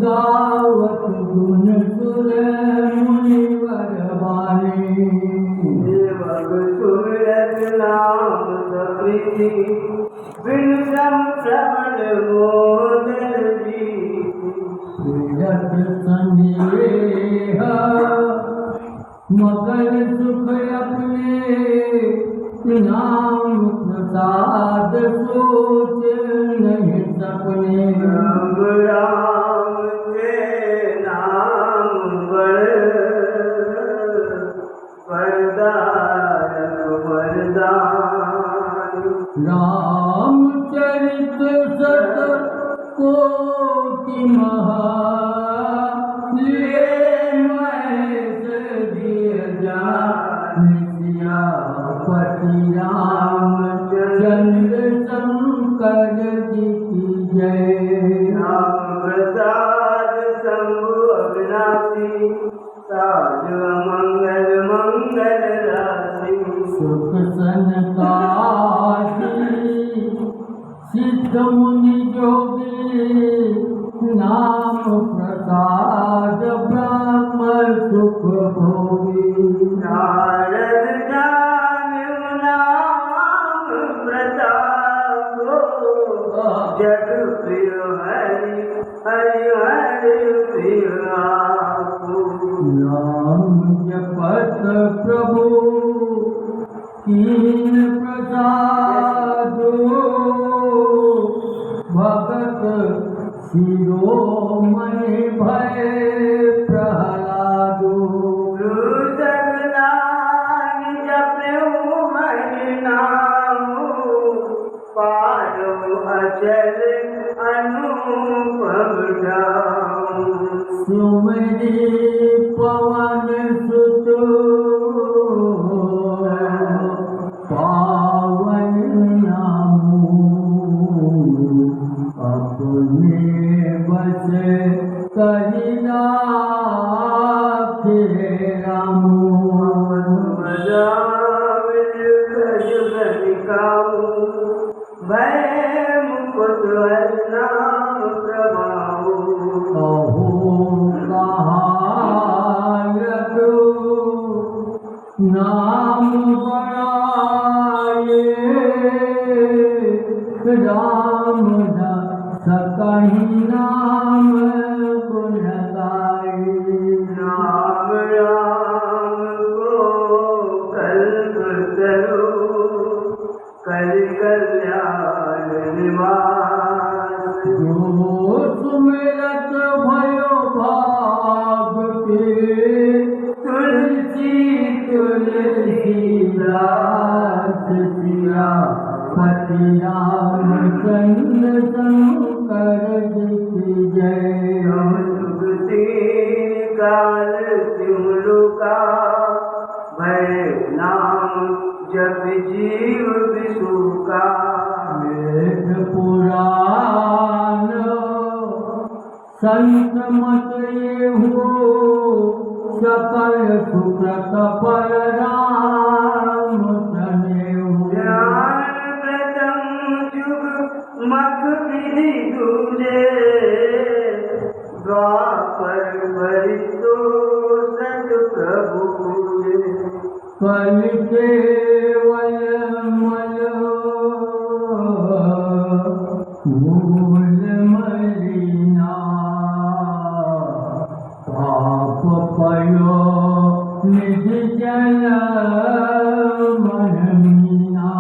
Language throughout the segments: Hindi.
गावत गुण सुर मुनिवर वाणी देवग सुरत नाम सप्रीति विनम श्रवण मोदन जी विरत संदेह मकर सुख अपने नाम प्रसाद सोच नहीं सपने राम के नाम वरदान रामचरित सत कोटि महा पति रामचंद्र शंकर जी की जय। राम प्रसाद शंभु अविनाशी साज मंगल मंगल राशि सुख सनकाशी सिद्ध मुनि जोगी नाम प्रसाद ब्रह्म सुख भोगी नारद जग प्रिय हरि हरि हरि प्रिय नाम जपत प्रभु कीन प्रसाद भगत शिरोमणि भय प्रहलादो जगदानि जपऊ हरि नाम पारो अचल अनुपम धाम सुमरि पवन सुत पावन नाम अपने बस कहि राखे राम भय मुकुट नाम प्रभाऊ अहो कहाँ रखो नाम बड़ाए राम सकहि नाम गुण गाए राम राम को कल्प करो कलि कल्याण निवास जो सुमिरत भयो भाग के तुलसी दास सिया पति रामचंद्र शंकर जी की जय। काल सिमलुका भय नाम जब जीव विशुका वेद पुराण संत मत ये हो सकल सुकृत पर राम तने ज्ञान प्रथम युग मख विधि दूजे द्वापर भरितो सत प्रभु कल केवल मल मूल मलिना पाप पयो निज जल मन मीना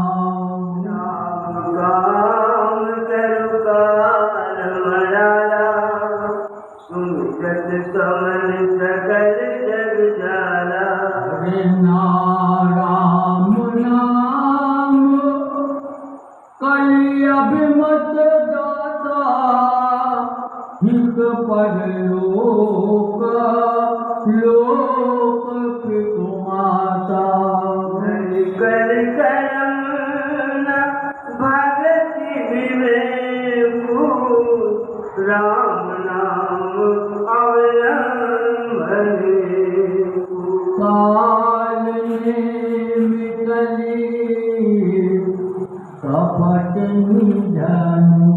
परलोक लोक पितुमाता कर करम न भगति विवेकु राम नाम अवलंबने काल मितली कपट निधनु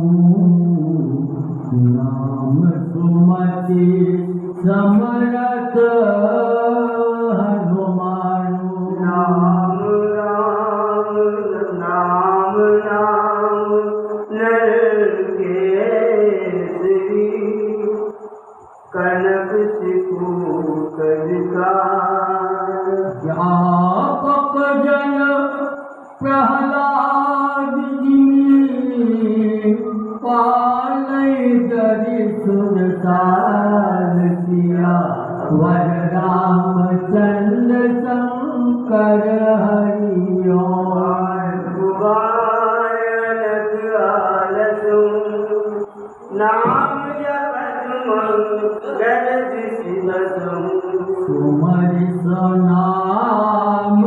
नाम सुमति समरथ हनुमानु नाम राम नाम नाम नरकेसरी कनक सिकूत विकार व्यापक जन प्रहलाद जी पालय दरि सुरसाल किया वर रामचंद्र शंकर हरिओ नाम जपत मंगल दिसम सुमरि नाम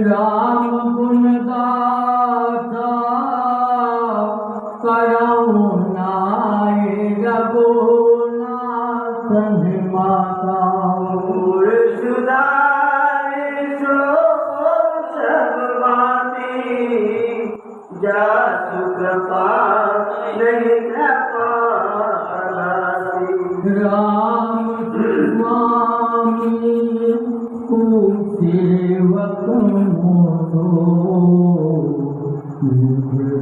राम गुण गाथा करऊ नाय रघुनाथन माता सुधारे सो सब बाती जा सुकृपा नहीं कृपा राम स्वामी सेवक मोदो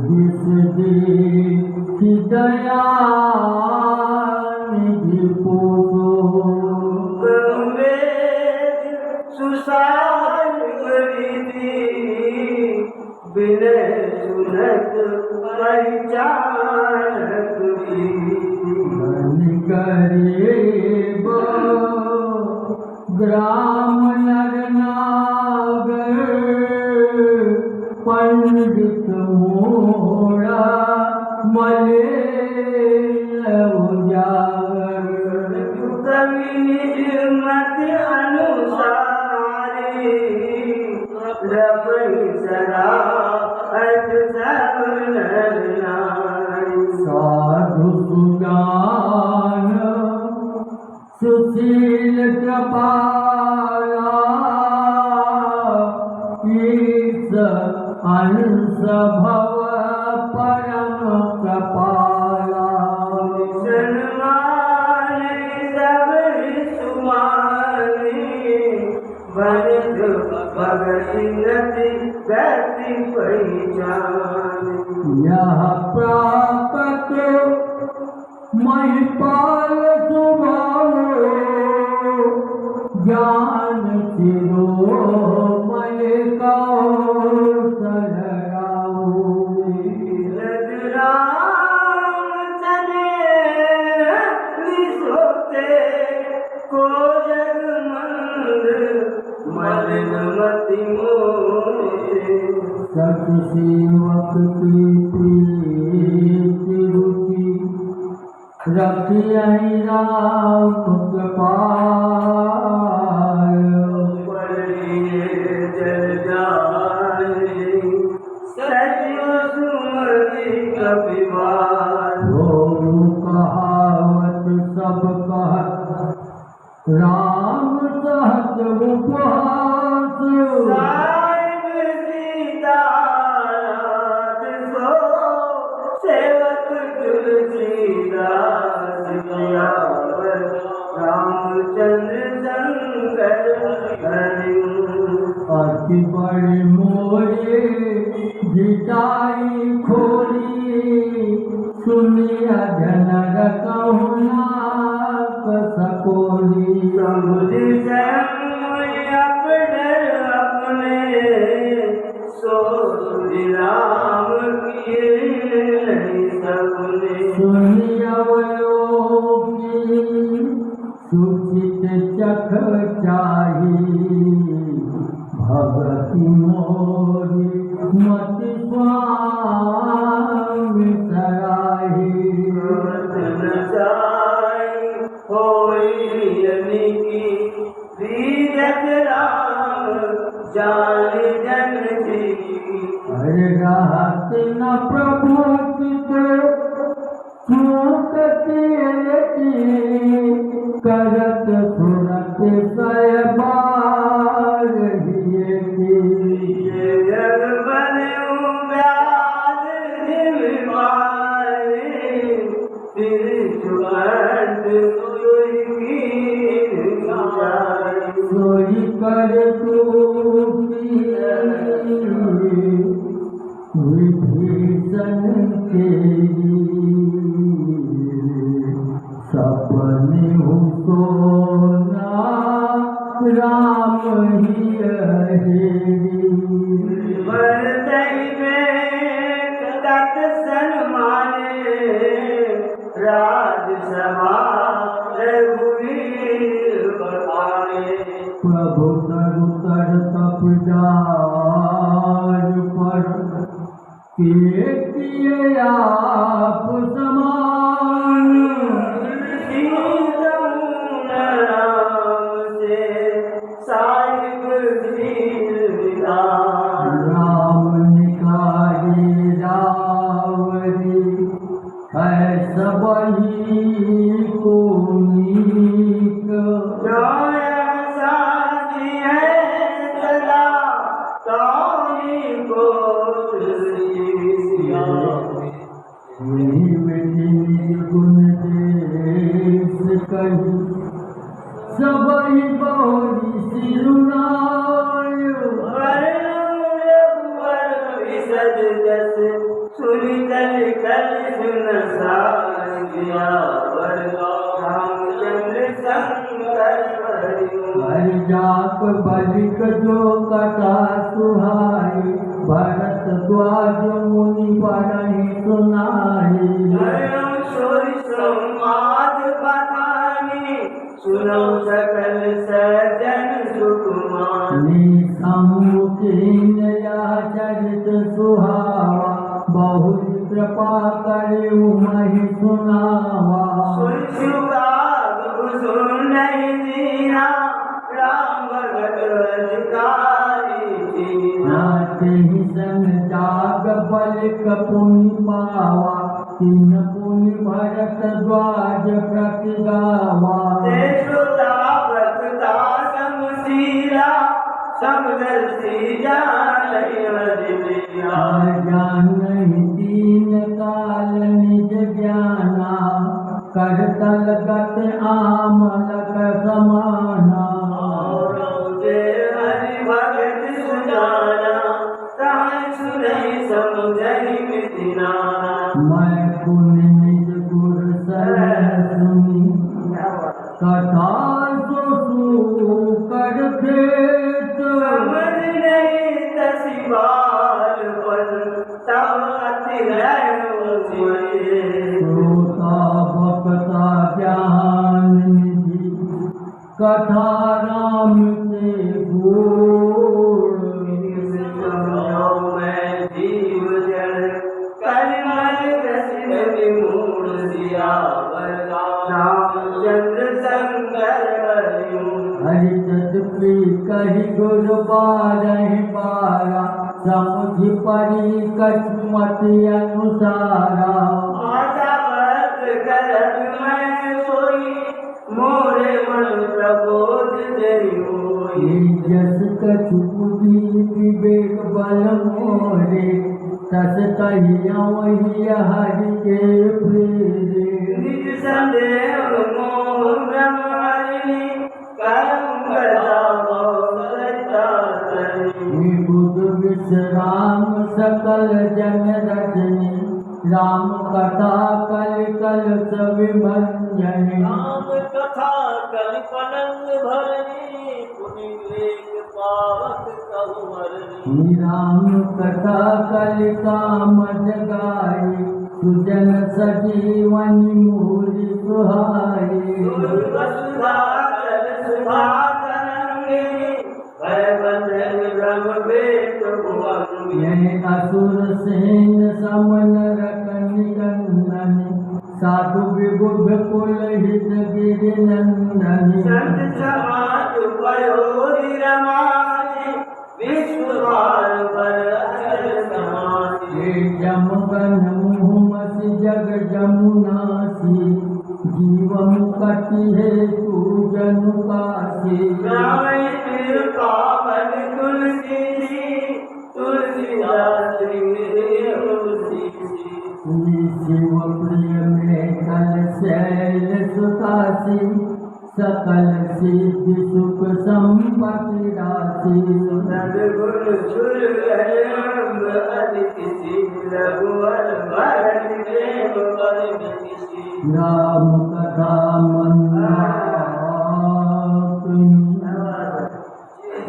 विष दे दया निधि पोतो सुसार विनय सुनत परिचारक गरीब ग्राम नर नागर पंडित मोड़ा मलेल उजागर कवि निज मत अनुसारी रबई सदा अर्थ सब नर नारी साधु सुजान सुशील कृपाला ईश अंश भव परम कपाला सन्माने सब सुमाने भरत भगत नति गति पहचान यह प्रापत महिपाल स्वभाव ज्ञान शिरोमणि कौशल राम चले सोते को जगमंद मलिन मति मोहे सत सेवक की प्रीति रुचि रखियहि राम कृपाल पढ़िए जल जाए सजो सुमति कपिवार कहावत सब कहत राम सहत उपहास साहिब सीतानाथ सो सेवक तुलसीदास जियावर रामचंद्र शंकर हरि अति बड़े मोरे जिताई खोली सुनिया जनर कहुना कसकोली समुझ अपने सो राम किए नहीं सपने सुनियवयोगी सुचित चख चाही भगति मोरी मति स्वामी सराही पर रहत न प्रभु चित चूकती करत सुरत सहबार ये जग बन्यू ब्याज निभाए, फिर चुअट सोई कीर जाए। सोई कर तू विभीषण तेरी सपने हो सोना राम ही हरी। बरदई में तत सन्माने, राजसभा रघुवीर बखाने। प्रभु तरु तर तप जार पर किए आप समान। राम निकारी रावरी है सबही को नीक। गुण देश कही सबही बहुरी सिरुनाय। सुनी कल कल सुन सारिया, रामचंद्र शंकर हरि जाप बलिक जो कथा सुहाई, भरत द्वाज मुनि बरहि सुनाई। संवाद बखानी, सुनो सकल सज्जन सुकुमानी। सम्मुखीन या चरित सुहावा, बहुत कृपा करे महि सुनावा। नहीं दीना, राम भगत अधिकारी दीना। तेहि संग जाग बलिक पुनि पावा, तीन पुनि भरत द्वाज प्रति गावा। श्रोता भक्ता समशीला, समदर्शी जान जानहि दीन काल निज ज्ञाना, करतल गत आमलक समाना। हरि भगत सुजाना, ताहि सुनहि समझहि मिथिना। मैं पुनि निज गुर सरह सुनी, कथा सो कर खेत। समझ नहीं तसी बाल पर, तब अति श्रोता भक्ता ज्ञान निधि, कथा राम के गुण। मैं जीव जड़ कलिमल कृष्ण विमूढ़, सियावर रामचंद्र शंकर हरि तत्पी कही गुरु बारहि बारा, समुझ परी कछुमति अनुसारा। आशा भक्त करत मैं सोई, मोरे मन प्रबोध जरि होई। जस कछु बुद्धि विवेक बल मोरे, तस कहिया वही हरि के प्रेरे। निज संदेह मोह ब्रह्म हरि, कर्म करता बहु सरिता तरि। बुध विश्राम सकल जन रजनी, राम कथा कल कल सविभंजनी। राम कथा कल पलंग भरनी, पुनि लेख पावक कहु मरनी। राम कथा कल काम जगाई, सुजन सजीवनी मूल सुहाई। वसुधा कल सुधा तरंगे, भय बंधन ब्रह्म वेद भुवंगे। यह असुर सेन समन रकनि कंदनि, साधु विबुध कुल हित गिरि नंदनि। संत समाज पयोधि रमाहि, विश्व भार पर अचल समाहि। जमगन मुहमसि जग जमुनासी जीव मुकति है तू जनु कासी पावन तुलसी तुलसीदास शिव प्रिय में कल शैल सुखासी सकल सिद्धि सुख संपत्ति राशि सद्गुरु सुर रघुवर भरत प्रेम राम कथा मंदाकिनी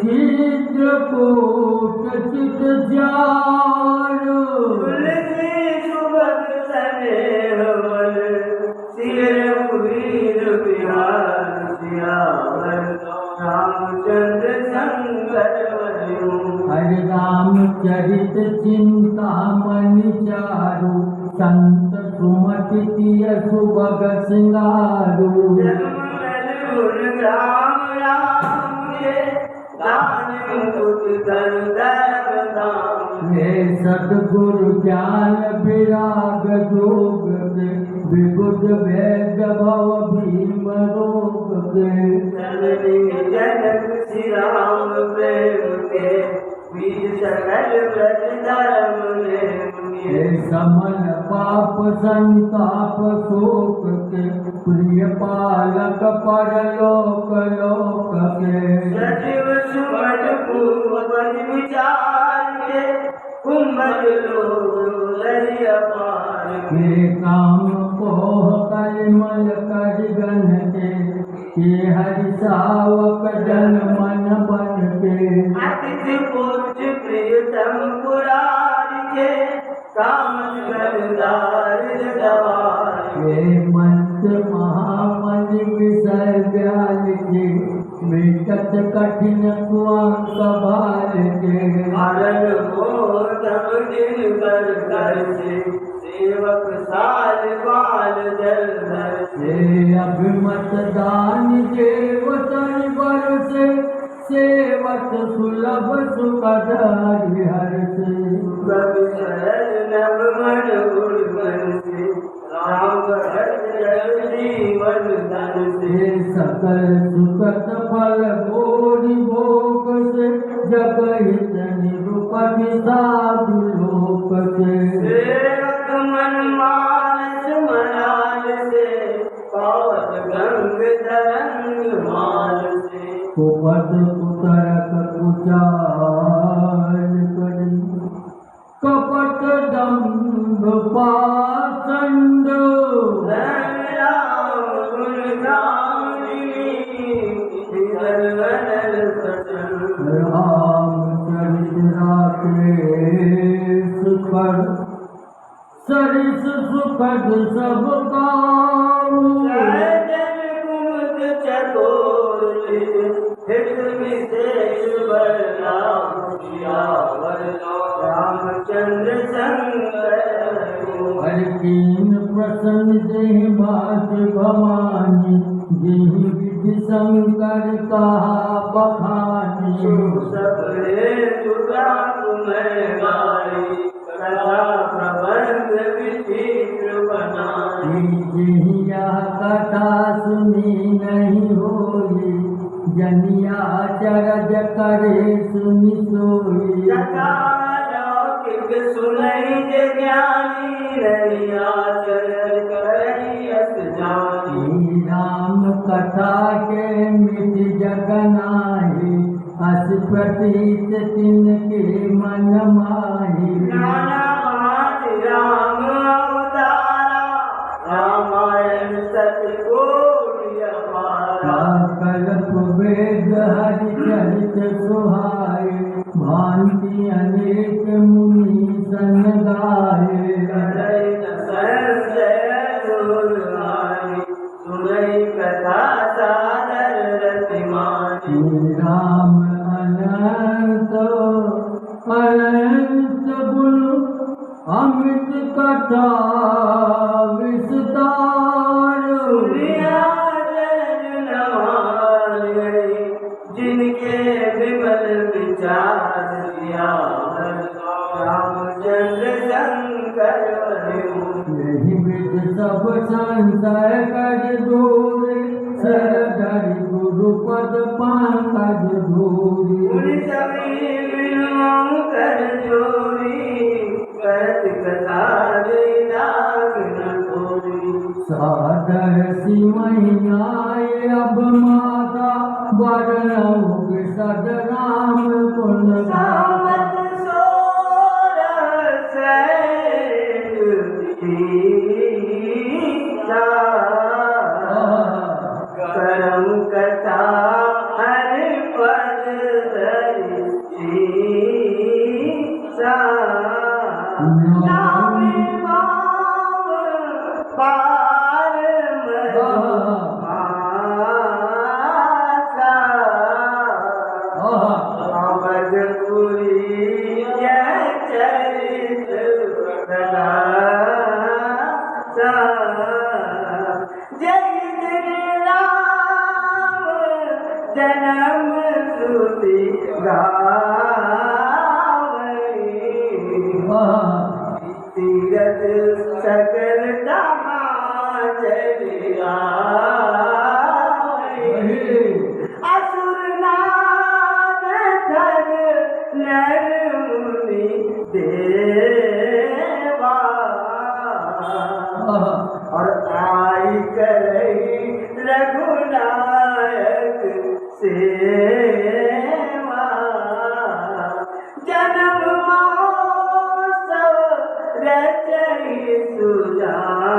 चित्रकूट चित जारो तुलसी सुभग सनेहवन वीर बिहार सियावर रामचंद्र संगर हरि राम चरित चिंतामणि चारु संत सुमति तिय सुभग सिंगारू राम राम के दान मुकुट हे सद्गुरु ज्ञान विराग जोग के विबुध वेद भव भीम रोग के जनक श्री राम प्रेम के वीर सकल व्रत धर्म हे समन पाप संताप शोक के प्रिय पालक परलोक लोक के सचिव सुमन पूर्वज विचार के कुंभज लोग लरिया पार हे काम कोह कलिमल कर गन के हरि सावक जन मन बन के अतिथि पूज्य प्रियतम पुरारी के काम करदार जवार हे मंत्र महामणि विषय व्याल के मिटत कठिन कुआं कबाल के हरण हो तब दिन कर कर से सेवक साल बाल जल धर से हे अभिमत दान देव तन से सेवक सुलभ सुखद हरिहर से कवि शरद नव मन गुण मन से राम भक्त जीवन धन से हे सकल सुखद फल बोधि भोग से जग हित निरुपति साधु लोक से सेवक मन मानस मनाल से पावत गंग तरंग माल से कुपद कुतरक कुचाल करी कपट दंभ पाचंड राम गुण गामिनी धर्मनल प्रचंड रामचरित राकेश सुखद सरिस सुखद सब काऊ जन कुमुद चकोर हित विशेष बलराम सियावर रामचंद्र संगर हरि कीन प्रसन्न देहि बात भवानी जेहि विधि शंकर कहा बखानी सबरे तुगा तुम्हें गाई कथा प्रबंध विचित्र बनाई जेहि यह कथा सुनी नहीं होई जनिया चरज करे सुनि सोई कथा लौकिक सुनई जे ज्ञानी रहिया चरण करई अस जानी राम कथा के मिट जग नाही अस प्रतीत तिनके मन माही नाना भांति राम अवतारा रामायण सतकोटि अपारा कल्प वेद हरि चरित सुहाए भांति अनेक मुनि सन गाए करई न संशय दूर आई सुनई कथा सादर रतिमानी राम अनंत अनंत गुण अमित कथा विस्तार दुनिया जन नवाई जिनके विमल विचार सियावर रामचंद्र संग करवयो यही विध सब संशय कर दूर सर धरि गुरु पद पंकज धूरी उन सभी विनों कर जोरी करत कथा नाग न तोरी सादर सिमहिनाय अब माता बरनऊ सद राम कुल सामत सोरह सैन सीता करम कथा हर पद धरि सीता नामे बाम पार मासा अवधपुरी जय चरित प्रकाशा जय श्री राम जन्म श्रुति गावै तीरथ सकल चलिया असुर नाग धर नर मुनि देवा और आई करई रघुनायक सेवा जन्म महोत्सव रचई सुजाना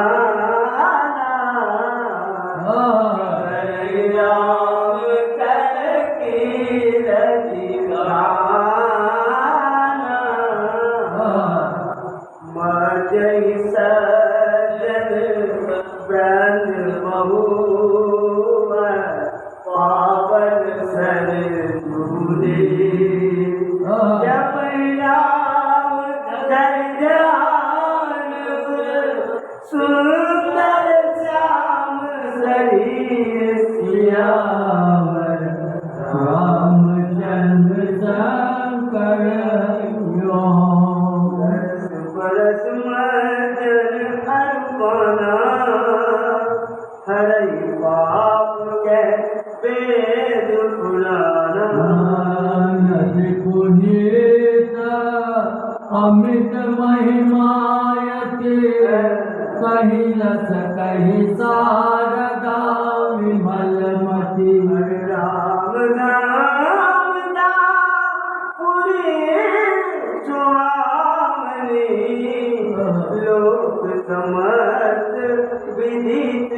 हरि राम कर कीरति गाना मजई सजन ब्रह्म बहुआ पावन सर दूरे जप राम धर ध्यान सुंदर श्याम शरीर सियावर रामचंद्र शंकर बरस बरस मदन अर्पणा हरि बाप के वेद पुराना पुनीत अमित महिमायते कही रस कही शारदा विमलमती राम नाम दा पुरी सुहावनी लोक समर्थ विदित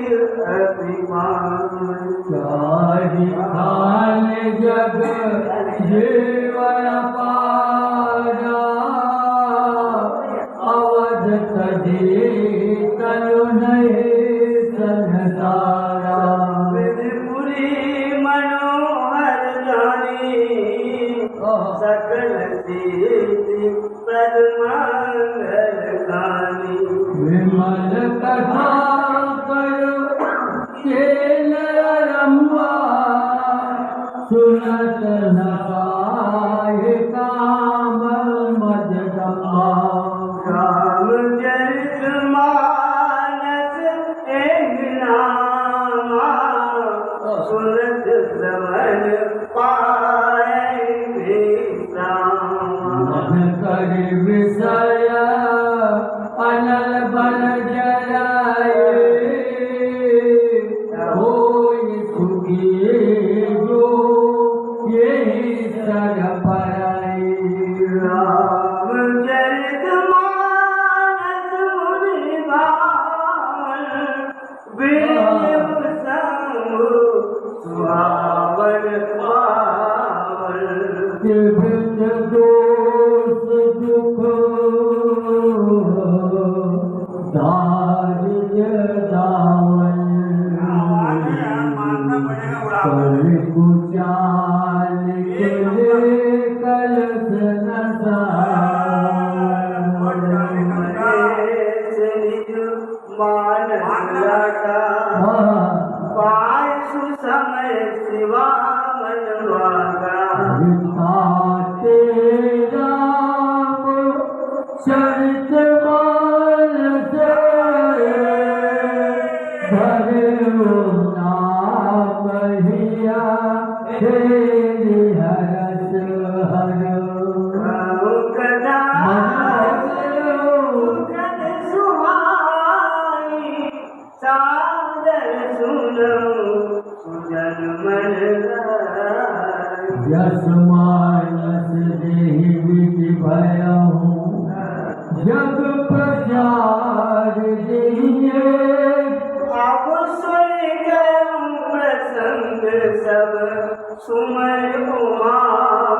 अभिमान चारि खान जग जीवन पारा अवध तजे तनु नहीं संसारा विधिपुरी मनोहर जानी सकल सिद्धि प्रद मंगल गानी विमल कथा करो खेल रंबा सुनत नपाए काम मजदम्बा रामचरित मानस एक नामा सुनत श्रवण पाए विश्राम मन करे विषय अनल बल जराए होय सुखी जो यही सर पराए रामचरित मानस मुनि भावन विरह संग सुहावन पावन विभिन्न दोष दुख दारिद्र दावन कर कुचाल के कलश समय शिवा मनवागा तेरा चरित यस मानस देहि विधि भयहु जग प्रचार देहिए आप सुन गए प्रसंग सब सुमर उमा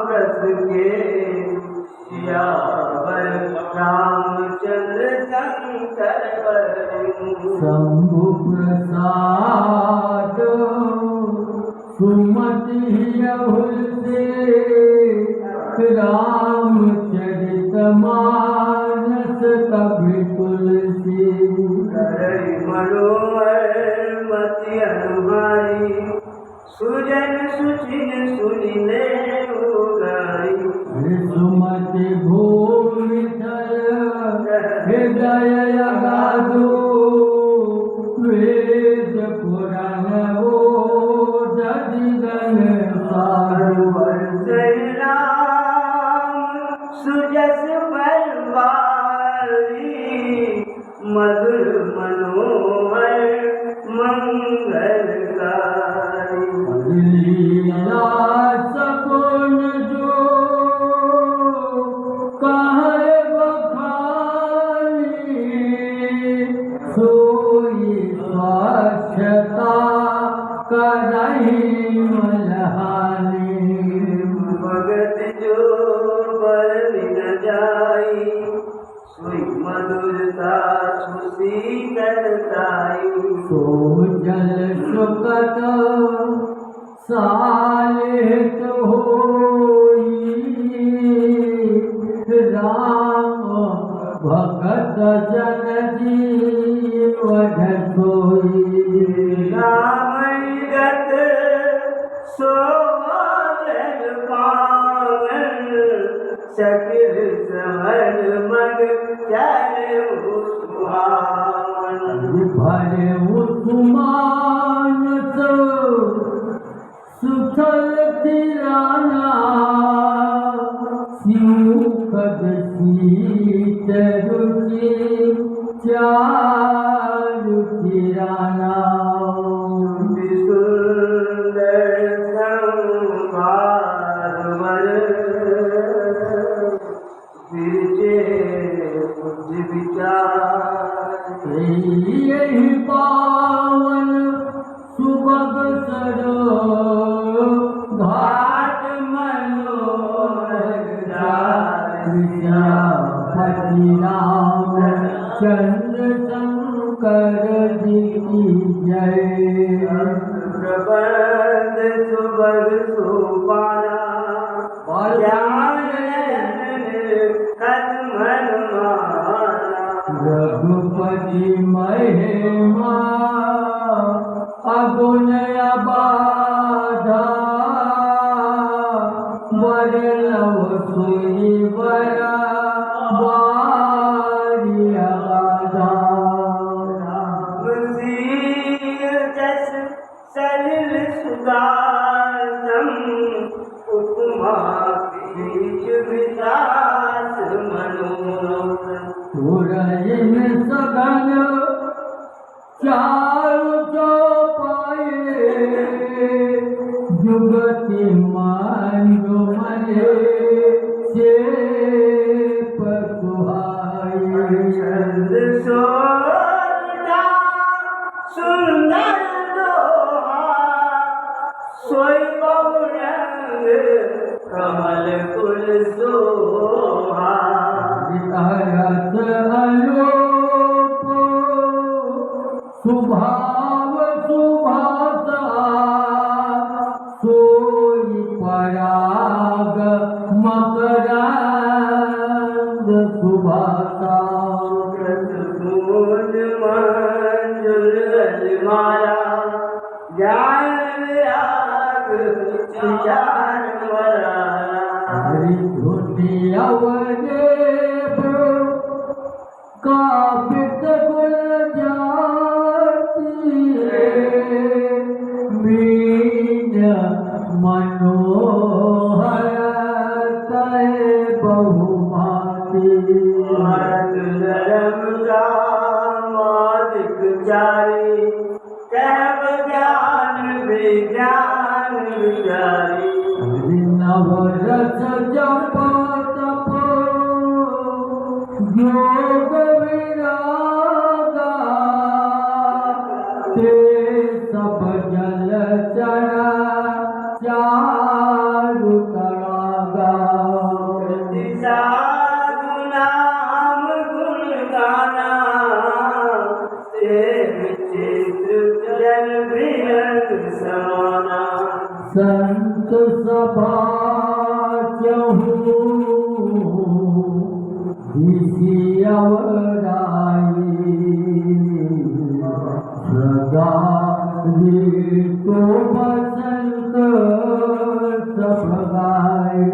व्रत के सियावर रामचंद्र शंकर बरु शंभु प्रसाद सुमति अहुल से रामचरित मानस कवि तुलसी करई मनोहर मति अनुहारी सुजन सुचिन सुनिले उगाई सुमति भूमि हृदय अगाधो वेद पुराण दधिगन सारो जय राम सुजस परवारी मधुर मनोहर मंगलकारी लीला सगुन जो कहे बखानी सोई स्वच्छता करही मलहानी भगत जो बरन न जाई सोई मधुरता खुशी करताई सो जल सुकत सालित होई राम भगत जन जीवन सोई रामगत सोवल पावन सकिर समन मग चरु सुहावन भरे उस्मान सुथल तिराना सुखद शीत रुचि चारु किराना सुंदर संभार विचे बुद्धि विचार यही पावन सुभग सरो घाट मनोहर पति राम चंद्र शंकर जी की जय प्रबंध सुभग सुपारा कदमन मारा रघुपति महिमा अगुण अबाधा वर लव सुई बरा बारिया जस सलिल सुदासम उपमा बीच विलास मनोरम पुरइन सगन चारु चौपाए जुगति मांगो मले से पसुहाए छंद सोना सुंदर दोहा सोई बहुरंग कमल कुल सोहा हरत अलोप सुभाव सुभासा सोई पराग मकरंद सुभासा सूझ मंजुल माला ज्ञान विराग विचार मरा हरि धुनि अवदेव कापित गुण जाती मीन मनोहर तय बहुमाती मादिक जारी कह ज्ञान विज्ञान विचारी नवरस जप तप योग विरागा ते सब जल चरा चारु तड़ागा साधु नाम गुण गाना ते विचित्र जन बिरद समाना संत सभा चहु इसी अवराई सदा तो बसंत सब गाई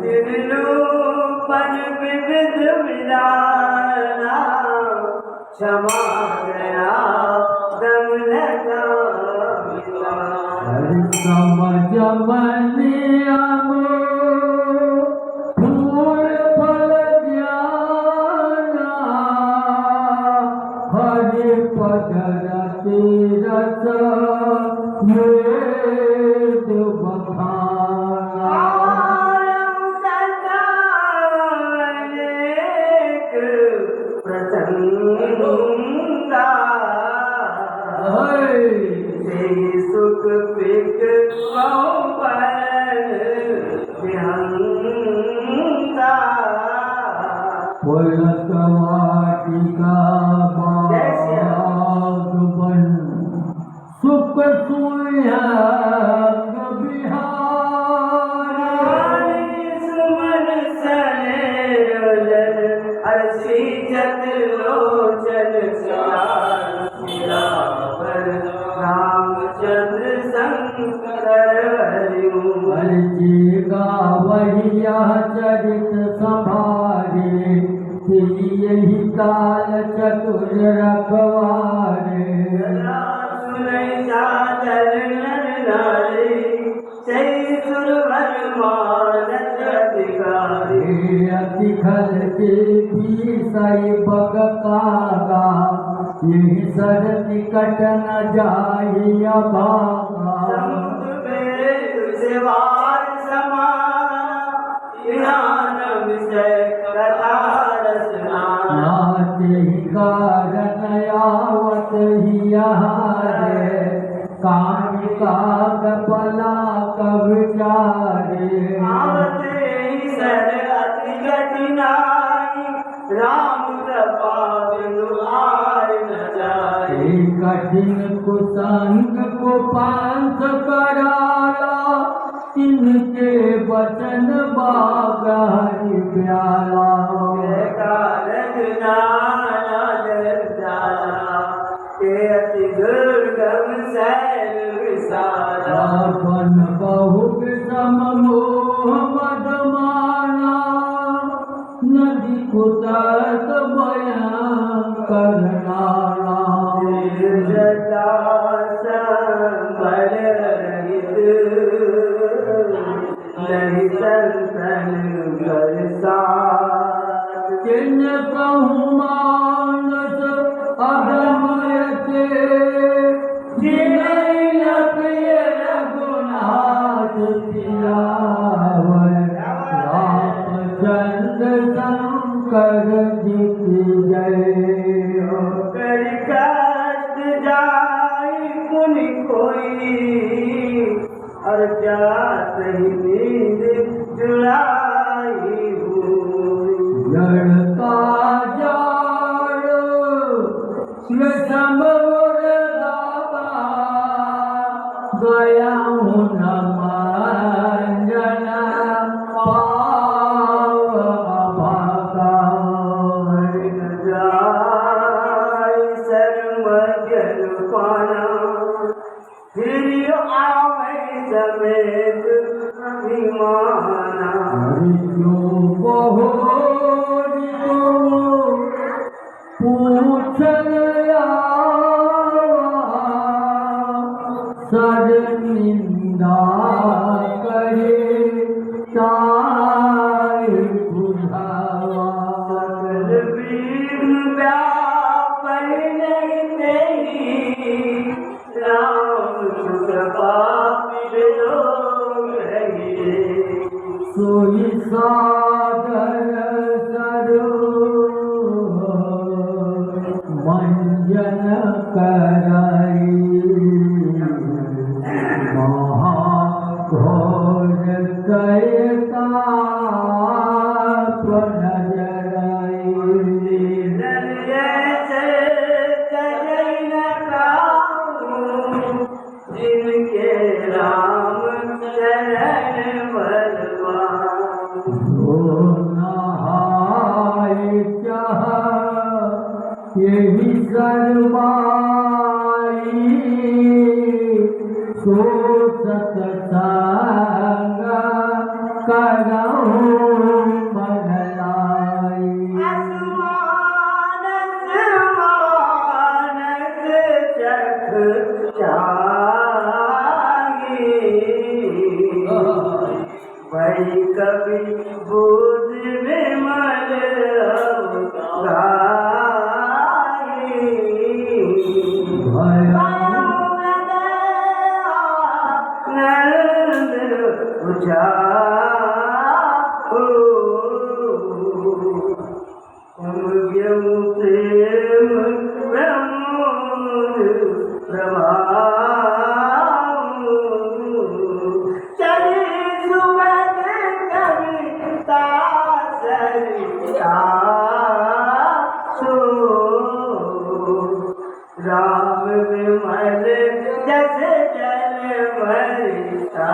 तिरुपन विविध विधाना क्षमा गया दम लगा हरि समझ मनियम फूल फल ज्ञाना हरि पद रस वेद बखाना प्रसंगा सुख पिक विहंगा पुलक वाटिका बागवन सुख सुयग बिहारी सुमन सने अरसी जत लोचन रामचंद्र शंकर हरि गावहिया चरित संभारे यही काल चतुर रखवारे सुनै सादर नर नारी सही सुरभर मानस अधिकारी अति खल के भी सही बग कागा यही सर निकट न जाहि अभागा सेवार समान ज्ञान विषय कथा रचना नाते ही कारण आवत ही हारे कामिका बला कविचारे आवते ही सर अति कठिनाई राम कृपा बिनु आय न जाए कठिन कुसंग को पांच कराला इनके वचन बागहरि प्याला कारज नाना जाला के अति दुर्गम सैल विसारा अपन बहु विषम मोह मद माना नदी कुतत भयंकर नाला जटा संभल रहित नहीं संतन बरसात किन कहूँ मानस अगमयते जिनहि न प्रिय रघुनाथ सियावर रामचंद्र शंकर जी की जय कर कष्ट जाय पुनि कोई और जात ही नींद जुलाई हुई जड़ का जाड़ समोर दाता गया हूँ न मांजना पाव अभागा जाय सर्वजन पाना फिर आवे समेत अभिमाना हरियो बहोरियो पूछन सर निंदा करे ताय बुझावा सकल विघ्न व्यापन नहीं तेरी राम कृपा विलोक है जन कराई महाघोर कहता नजराई जिनके राम चरण बलवान नहाय चाह यही सरमाई सो सत्संग करहु मन लाई भाई कभी बुध विमल नंद उजा प्रेम प्रभा राम विमल जस जल भरिता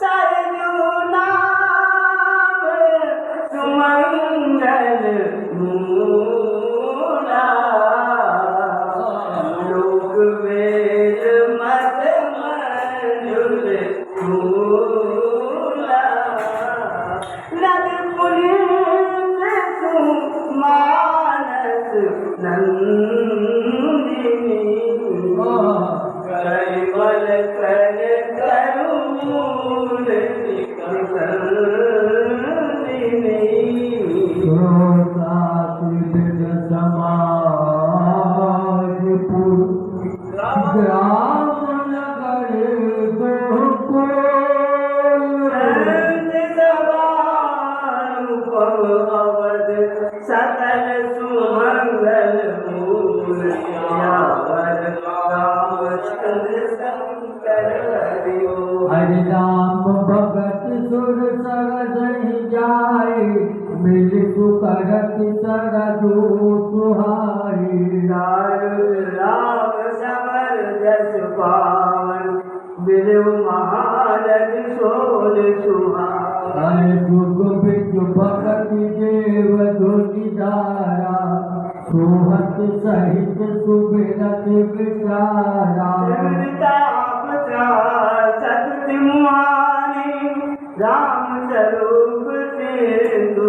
सरजू नाम सुमंगल मूला लोक वेद मत मंजुल मूला नद पुनीत मानस नंदिनी कैवल कर करुण ग्राम नगर अवध सकल सुमंगल मूल रामचंद्र शंकर हरिओ हरि राम भगत सुर सरदहि जाय मिल सुकरत सरदू सुहाई राम समर जस पावन बिरु महारज सोल सुहावन जुग बिज भगत देव धुनि धारा सोहत सहित सुबिरत विचारा सतमुहानी राम स्वरूप सिंधु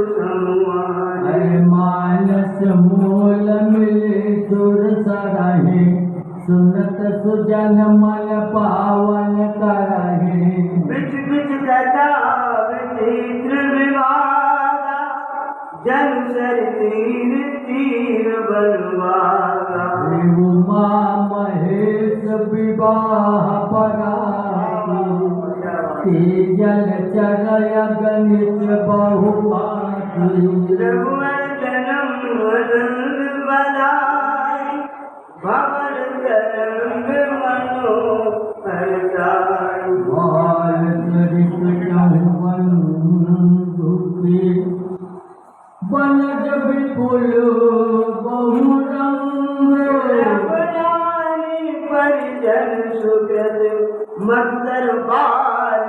हरे मानस मूल मिले सुर सरहे सुनत सुजन मन पावन करहे बिच बिच कथा विचित्र विवादा जन सर तीर तीर बनवागा उमा महेश विवाह पराती जल चरय गणित बहुमाती रघुवर जन्म वदन बधाई भवन तरंग मनो हरताई बाल चरित चहुवन दुखी बनज विपुल बहुरंग परिजन सुकृत मत्तर पार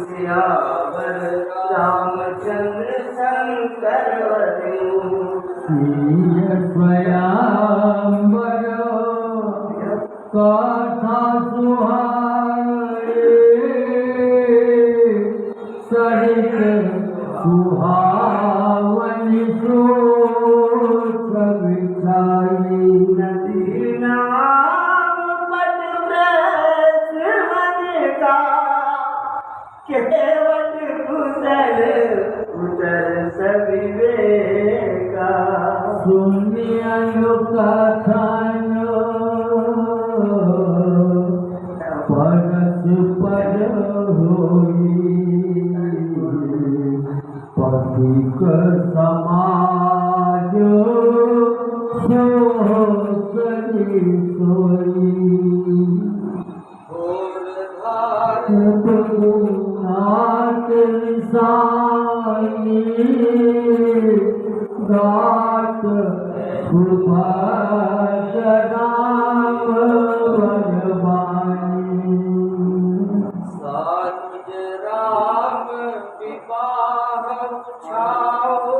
सियावर रामचंद्र शंकर स्वयंवर कथा सुहाए सरित सुहावनि सोच विचारी नदी नाम पट ब्रह्म का केवट कुशल उतर सविवेका सुनियनु कथन परस्पर होई पति एक समाज सोई सोई नाथ साई गात सुभद्राम वनवाणी सानुज राम विवाह छाओ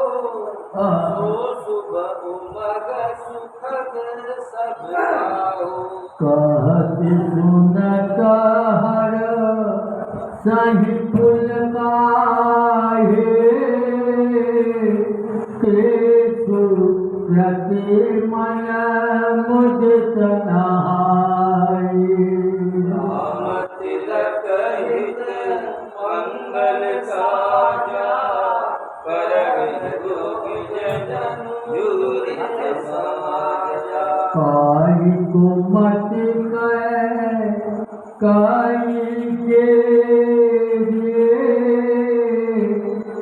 सो शुभ उमग सुखद सब गाओ कहत सुनत हर सही फुल काहे प्रति मन मुदित नहाए राम तिलक हित मंगल साजा परम जोगी जन जुरित साजा काई कुमति काई के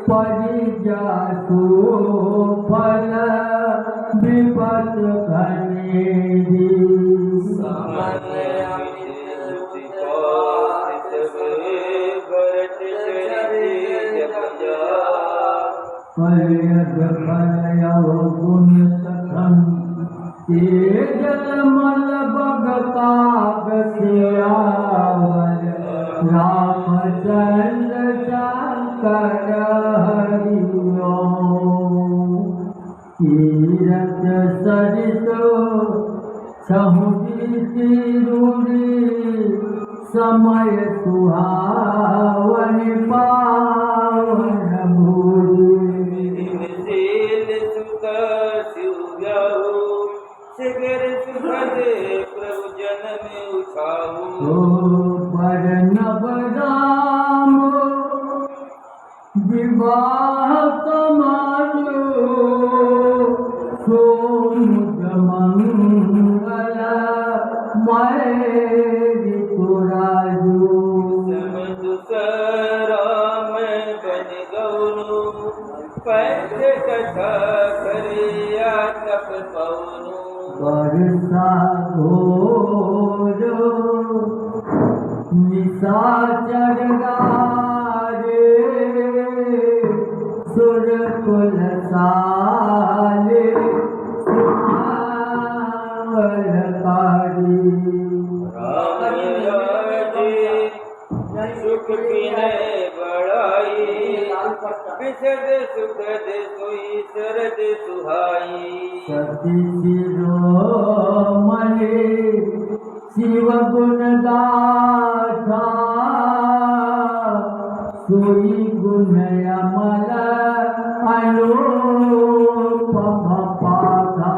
परिजासु फल विपत घनेरी समन अमित सुचिपात भरत चरित जपजा फलयद फलयव गुण कथन तेजल मल बगताग सियावर रामचंद्र शंकर हरि तीरथ सरित सहुदी समय सुहावन पावन भूरि दिनशील सुख शिवजाऊ शिखर सुखद प्रभु जन में उठाऊ पर नव राम विवाह समाजो सोमुद मंगल मय तुराजो राम बन गौनु पंच कथा करिया तप पौनु वर्षा घोरो निशाचर गारे सुर कुल साले सुनावलकारी राम सुख विनय बड़ाई विशद सुखद सोई शरद सुहाई सती शिरोमणि शिव गुण गाथा सोई गुण अमल अनुपम पाथा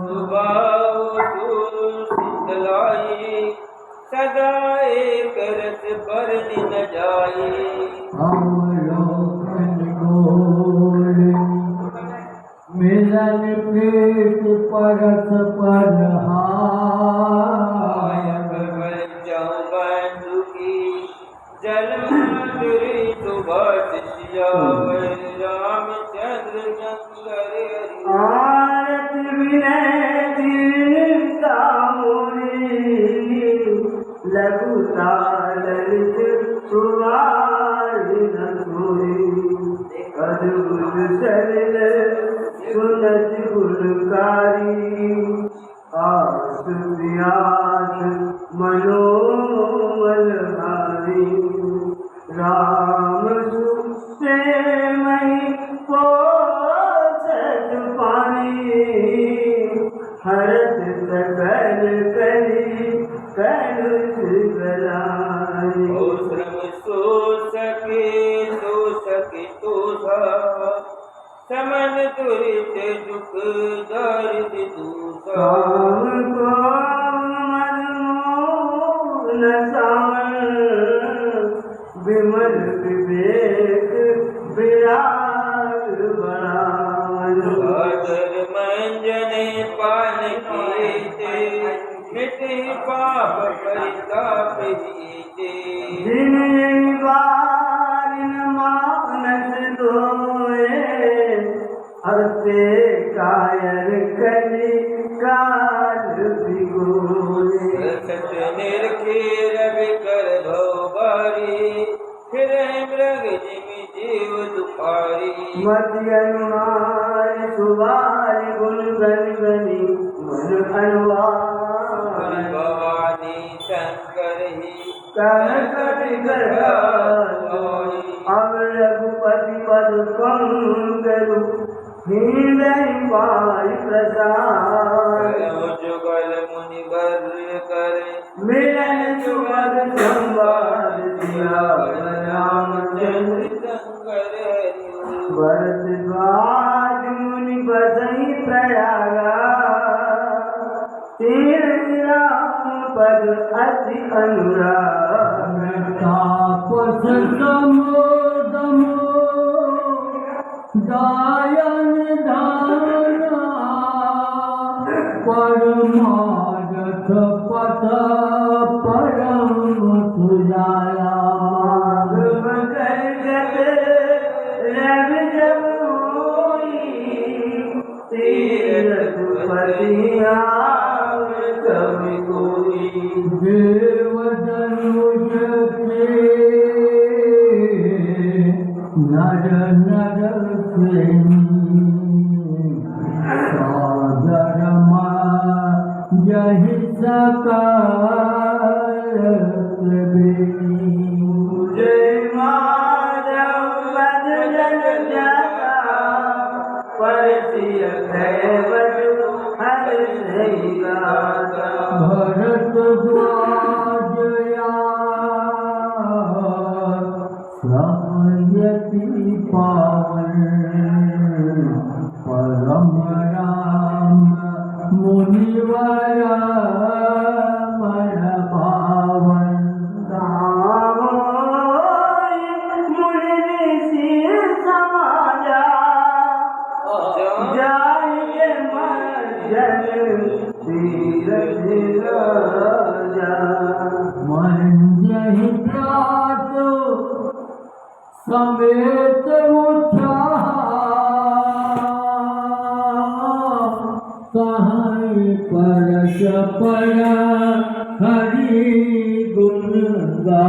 सुभाव शीतलाई सदा एक रस बरन न जाई अवलोकन गोल मिलन प्रीत परस पर बंधु की जलमंजरी सुभाष सियावर रामचंद्र शंकर आरत विनय दीनता मोरी लघुता ललित सुवारी नसुरी अद्भुत सरल सुनत गुणकारी आस व्यास मनोमल हारी राम सुसे मई पोषक पानी हरत सकल करी करुष गलाई ओ श्रम सो सके तो समन तुरित दुख दर्द दूसा विमल विवेक विराग बड़ागर मंजने पान कीते मिटे पाप परिताप हीते जिन बार मानस धोए हंसे कायर कली काल भिगोरे रसत निरखे रवि कर भवबारी फिर मृग जिमि जीव दुखारी मति अनुहार सुवार गुण गण गनी मन अनुवार भवानी शंकर ही कह कवि गढ़ाई अब रघुपति पद पंकरु हृदय पाई प्रसाद जुगल मुनि वर करे मिलन सुमद संवाद दिया रामचंद्र शंकर हरि भरद्वाज मुनि बसई प्रयागा तीर्थ राम पद अति अनुराग तापस समोदमो दायन दाना परमागत पथ परम सुजाया कवि कोई देव धनुष के नर नर सागर यही सकार जय माधव भजन जाता परसिय कैवट हर सही गाता भरद्वाजया समयति पावन परम राम मुनिवरा मन पावन मुनि ऋषि समाजा जाइए मर्जन तीरथ राजा मन यही प्रात समेत उठा कहीं परश पर हरि गुण गा